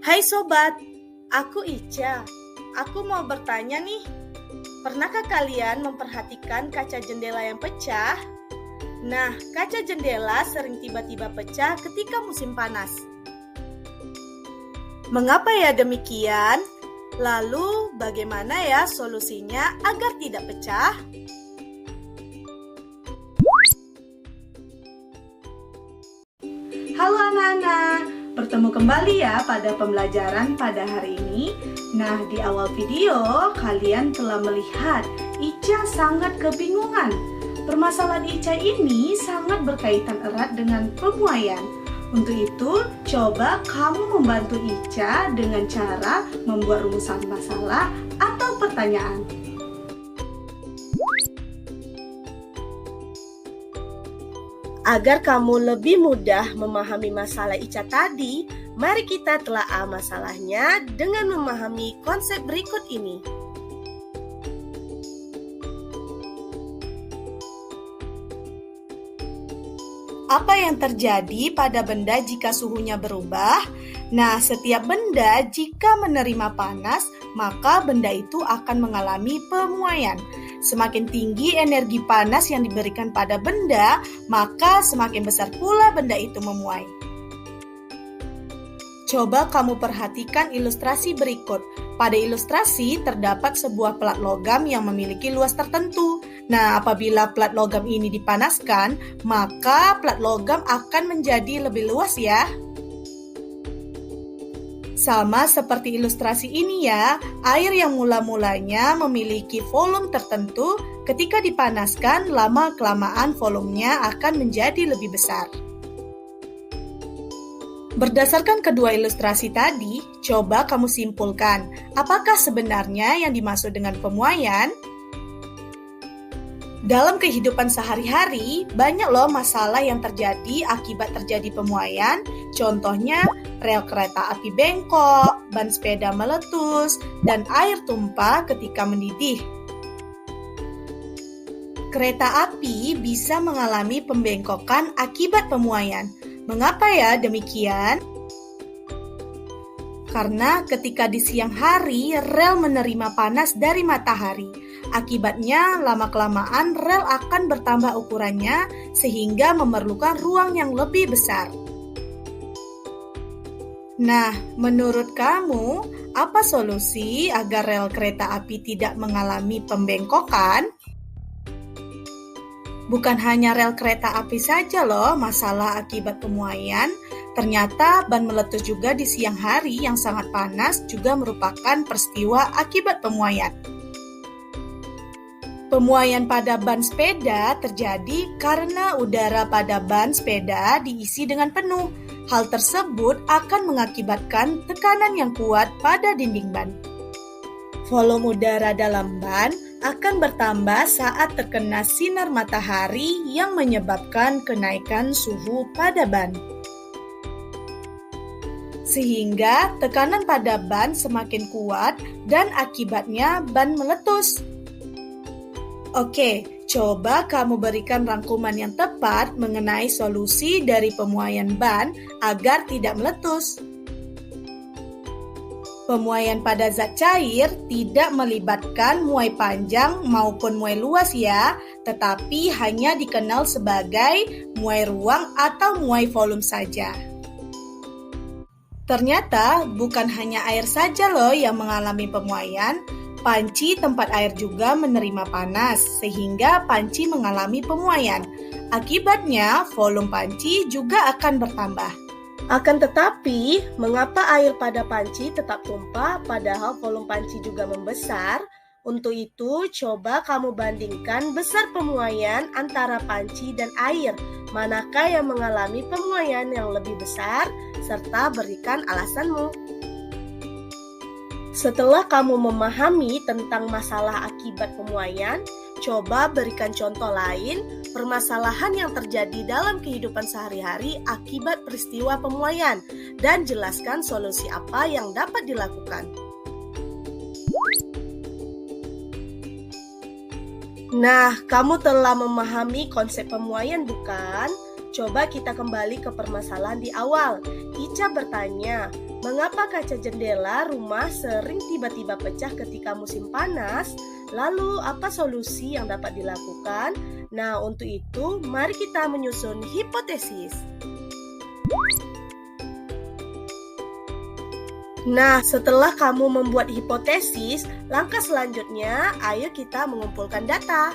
Hai sobat, aku Ica. Aku mau bertanya nih, pernahkah kalian memperhatikan kaca jendela yang pecah? Nah, kaca jendela sering tiba-tiba pecah ketika musim panas. Mengapa ya demikian? Lalu, bagaimana ya solusinya agar tidak pecah? Halo anak-anak, bertemu kembali ya pada pembelajaran pada hari ini. Nah, di awal video kalian telah melihat Ica sangat kebingungan. Permasalahan Ica ini sangat berkaitan erat dengan pemuaian. Untuk itu, coba kamu membantu Ica dengan cara membuat rumusan masalah atau pertanyaan. Agar kamu lebih mudah memahami masalah Ica tadi, mari kita telaah masalahnya dengan memahami konsep berikut ini. Apa yang terjadi pada benda jika suhunya berubah? Nah, setiap benda jika menerima panas, maka benda itu akan mengalami pemuaian. Semakin tinggi energi panas yang diberikan pada benda, maka semakin besar pula benda itu memuai. Coba kamu perhatikan ilustrasi berikut. Pada ilustrasi terdapat sebuah plat logam yang memiliki luas tertentu. Nah, apabila plat logam ini dipanaskan, maka plat logam akan menjadi lebih luas ya. Sama seperti ilustrasi ini ya, air yang mula-mulanya memiliki volume tertentu, ketika dipanaskan lama-kelamaan volumenya akan menjadi lebih besar. Berdasarkan kedua ilustrasi tadi, coba kamu simpulkan, apakah sebenarnya yang dimaksud dengan pemuaian? Dalam kehidupan sehari-hari, banyak loh masalah yang terjadi akibat terjadi pemuaian. Contohnya, rel kereta api bengkok, ban sepeda meletus, dan air tumpah ketika mendidih. Kereta api bisa mengalami pembengkokan akibat pemuaian. Mengapa ya demikian? Karena ketika di siang hari, rel menerima panas dari matahari. Akibatnya, lama-kelamaan rel akan bertambah ukurannya sehingga memerlukan ruang yang lebih besar. Nah, menurut kamu, apa solusi agar rel kereta api tidak mengalami pembengkokan? Bukan hanya rel kereta api saja loh masalah akibat pemuaian. Ternyata ban meletus juga di siang hari yang sangat panas juga merupakan peristiwa akibat pemuaian. Pemuaian pada ban sepeda terjadi karena udara pada ban sepeda diisi dengan penuh. Hal tersebut akan mengakibatkan tekanan yang kuat pada dinding ban. Volume udara dalam ban akan bertambah saat terkena sinar matahari yang menyebabkan kenaikan suhu pada ban. Sehingga tekanan pada ban semakin kuat dan akibatnya ban meletus. Oke, coba kamu berikan rangkuman yang tepat mengenai solusi dari pemuaian ban agar tidak meletus. Pemuaian pada zat cair tidak melibatkan muai panjang maupun muai luas ya, tetapi hanya dikenal sebagai muai ruang atau muai volume saja. Ternyata bukan hanya air saja loh yang mengalami pemuaian, panci tempat air juga menerima panas, sehingga panci mengalami pemuaian. Akibatnya, volume panci juga akan bertambah. Akan tetapi, mengapa air pada panci tetap tumpah padahal volume panci juga membesar? Untuk itu, coba kamu bandingkan besar pemuaian antara panci dan air. Manakah yang mengalami pemuaian yang lebih besar? Serta berikan alasanmu. Setelah kamu memahami tentang masalah akibat pemuaian, coba berikan contoh lain permasalahan yang terjadi dalam kehidupan sehari-hari akibat peristiwa pemuaian dan jelaskan solusi apa yang dapat dilakukan. Nah, kamu telah memahami konsep pemuaian bukan? Coba kita kembali ke permasalahan di awal. Ica bertanya, Mengapa kaca jendela rumah sering tiba-tiba pecah ketika musim panas? Lalu, apa solusi yang dapat dilakukan? Nah, untuk itu, mari kita menyusun hipotesis. Nah, setelah kamu membuat hipotesis, langkah selanjutnya, ayo kita mengumpulkan data.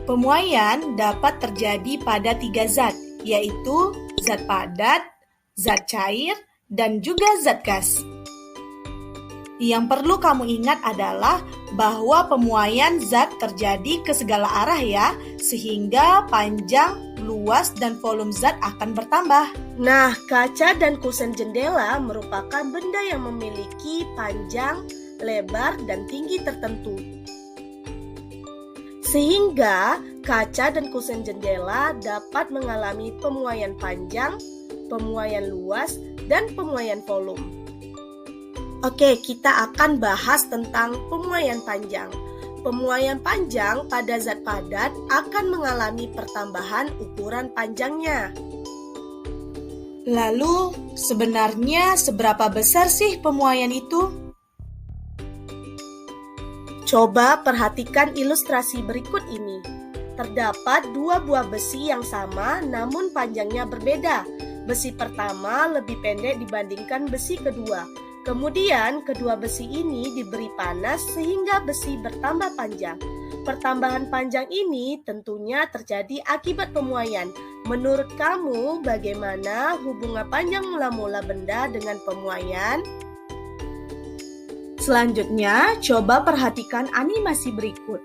Pemuaian dapat terjadi pada 3 zat, yaitu zat padat, zat cair, dan juga zat gas. Yang perlu kamu ingat adalah bahwa pemuaian zat terjadi ke segala arah ya, sehingga panjang, luas, dan volume zat akan bertambah. Nah, kaca dan kusen jendela merupakan benda yang memiliki panjang, lebar, dan tinggi tertentu. Sehingga kaca dan kusen jendela dapat mengalami pemuaian panjang, pemuaian luas, dan pemuaian volume. Oke, kita akan bahas tentang pemuaian panjang. Pemuaian panjang pada zat padat akan mengalami pertambahan ukuran panjangnya. Lalu, sebenarnya seberapa besar sih pemuaian itu? Coba perhatikan ilustrasi berikut ini. Terdapat 2 buah besi yang sama namun panjangnya berbeda. Besi pertama lebih pendek dibandingkan besi kedua. Kemudian, kedua besi ini diberi panas sehingga besi bertambah panjang. Pertambahan panjang ini tentunya terjadi akibat pemuaian. Menurut kamu, bagaimana hubungan panjang mula-mula benda dengan pemuaian? Selanjutnya, coba perhatikan animasi berikut,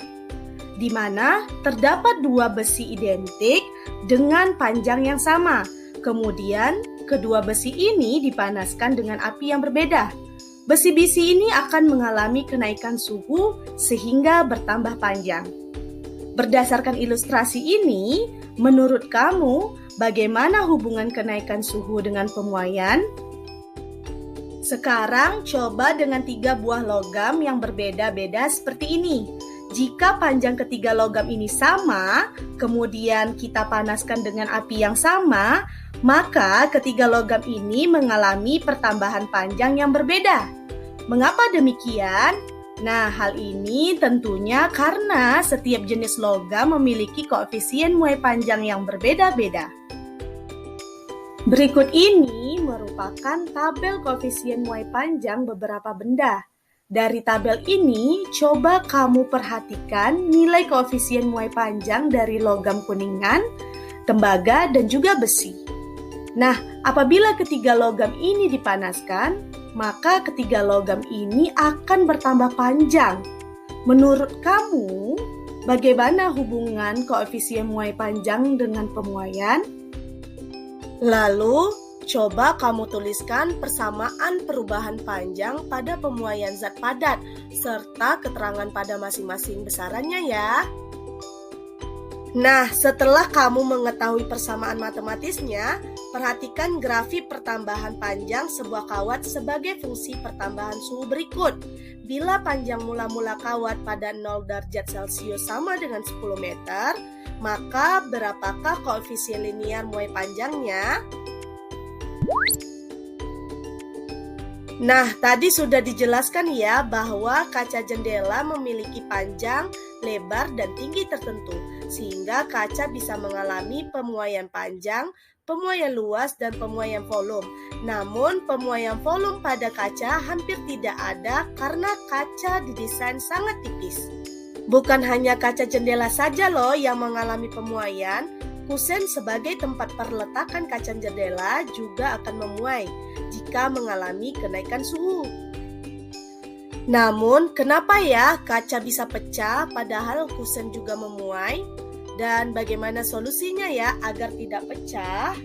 di mana terdapat 2 besi identik dengan panjang yang sama. Kemudian, kedua besi ini dipanaskan dengan api yang berbeda. Besi-besi ini akan mengalami kenaikan suhu sehingga bertambah panjang. Berdasarkan ilustrasi ini, menurut kamu, bagaimana hubungan kenaikan suhu dengan pemuaian? Sekarang, coba dengan 3 buah logam yang berbeda-beda seperti ini. Jika panjang ketiga logam ini sama, kemudian kita panaskan dengan api yang sama, maka ketiga logam ini mengalami pertambahan panjang yang berbeda. Mengapa demikian? Nah, hal ini tentunya karena setiap jenis logam memiliki koefisien muai panjang yang berbeda-beda. Berikut ini merupakan tabel koefisien muai panjang beberapa benda. Dari tabel ini, coba kamu perhatikan nilai koefisien muai panjang dari logam kuningan, tembaga, dan juga besi. Nah, apabila ketiga logam ini dipanaskan, maka ketiga logam ini akan bertambah panjang. Menurut kamu, bagaimana hubungan koefisien muai panjang dengan pemuaian? Lalu, coba kamu tuliskan persamaan perubahan panjang pada pemuaian zat padat, serta keterangan pada masing-masing besarannya ya. Nah, setelah kamu mengetahui persamaan matematisnya, perhatikan grafik pertambahan panjang sebuah kawat sebagai fungsi pertambahan suhu berikut. Bila panjang mula-mula kawat pada 0 derajat Celcius sama dengan 10 meter, maka berapakah koefisien linear muai panjangnya? Nah, tadi sudah dijelaskan ya bahwa kaca jendela memiliki panjang, lebar, dan tinggi tertentu, sehingga kaca bisa mengalami pemuaian panjang, pemuaian luas, dan pemuaian volume. Namun, pemuaian volume pada kaca hampir tidak ada karena kaca didesain sangat tipis. Bukan hanya kaca jendela saja loh yang mengalami pemuaian, kusen sebagai tempat perletakan kaca jendela juga akan memuai jika mengalami kenaikan suhu. Namun, kenapa ya kaca bisa pecah padahal kusen juga memuai? Dan bagaimana solusinya ya agar tidak pecah?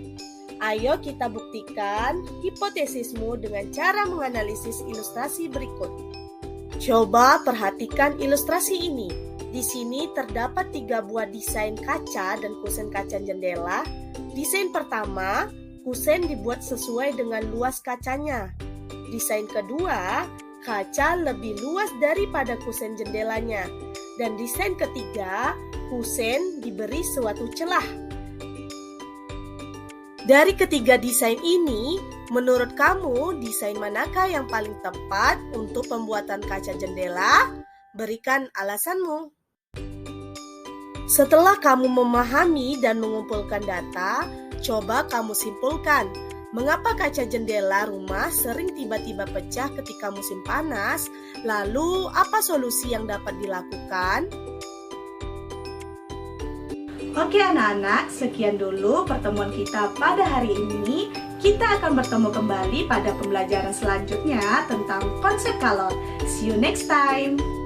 Ayo kita buktikan hipotesismu dengan cara menganalisis ilustrasi berikut. Coba perhatikan ilustrasi ini. Di sini terdapat 3 buah desain kaca dan kusen kaca jendela. Desain pertama, kusen dibuat sesuai dengan luas kacanya. Desain kedua, kaca lebih luas daripada kusen jendelanya. Dan desain ketiga, kusen diberi suatu celah. Dari ketiga desain ini, menurut kamu desain manakah yang paling tepat untuk pembuatan kaca jendela? Berikan alasanmu. Setelah kamu memahami dan mengumpulkan data, coba kamu simpulkan, mengapa kaca jendela rumah sering tiba-tiba pecah ketika musim panas? Lalu, apa solusi yang dapat dilakukan? Oke anak-anak, sekian dulu pertemuan kita pada hari ini. Kita akan bertemu kembali pada pembelajaran selanjutnya tentang konsep kalor. See you next time!